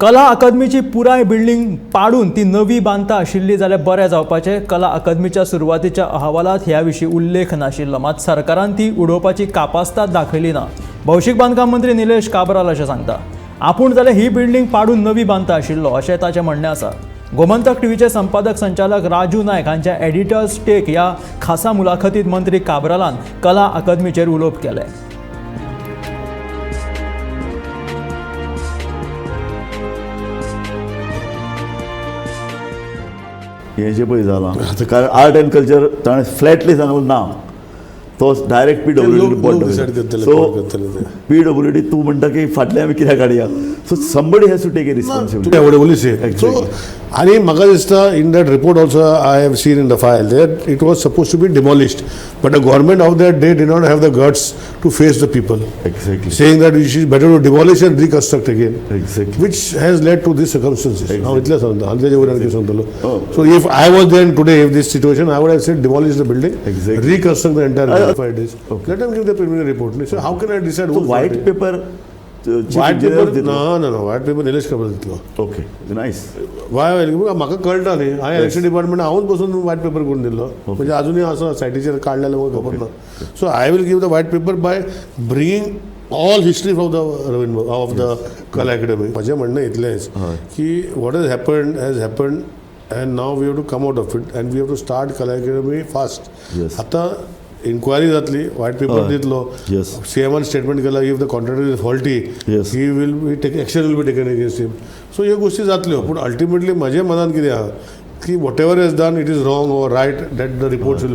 कला अकादमीची पुराय बिल्डिंग पाडून ती नवी बांधता आशिल्ली जाल्यार बरें जावपाचें कला अकादमीच्या सुरवातीच्या अहवालात ह्या विशीं उल्लेख नाशिल्लो, मात सरकारान ती उडोवपाची कापास्ताद दाखयली ना। भौशीक बांदकाम मंत्री निलेश काब्राल अशें सांगता। आपूण जाल्यार ही बिल्डिंग पाडून नवी बांधता आशिल्लो अशें ताचें म्हणणें आसा। गोमंतक टीव्हीचे संपादक संचालक राजू नायक हांच्या एडिटर्स टेक ह्या खासा मुलाखतीत मंत्री काब्रालान कला अकादमीचेर उलोवप केलें। हे जे पळय जालां कारण आर्ट एंड कल्चर ताणें फ्लॅटली सांगलो ना, तो डायरेक्ट PWD सो PWD तूं म्हणटा की फाटल्यान आमी कित्याक काडया, so somebody has to take a responsibility. आणि म्हाका दिसता in that report also I have seen in the file that it was suppose to be demolished, but the government of that day did not have the guts to face the people, exactly saying that it is better to demolish and reconstruct again, exactly which has led to these circumstances. हांव इतलें सांगता, हांव तेजे वयर आनी कितें सांगतलो. So if I was there today, if this situation, I would have said demolish the building, Exactly. reconstruct the entire building 5 days. Let them give the preliminary report. So how can I decide who's white paper white paper? No, white paper Nilesh Cabral दितलो. Okay nice. Why? म्हाका कळटा न्ही, हांवें election department हांवूच बसून white paper करून दिल्लो, म्हणजे अजूनही असं सायटीचेर काडलेलो म्हाका खबर ना. So I will give the white paper by bringing all history of the Kala Academy. माझे म्हणणं इतलेंच की what has happened and now we have to come out of it and we have to start Kala Academy fast. आता inquiry जातली, white paper दितलो, CMन statement केला if the contractor is faulty he will be action will be taken against him. So ह्यो गोष्टी जातल्यो, पूण ultimately म्हजे मनान कितें आहा की whatever is done it is wrong or right that the reports will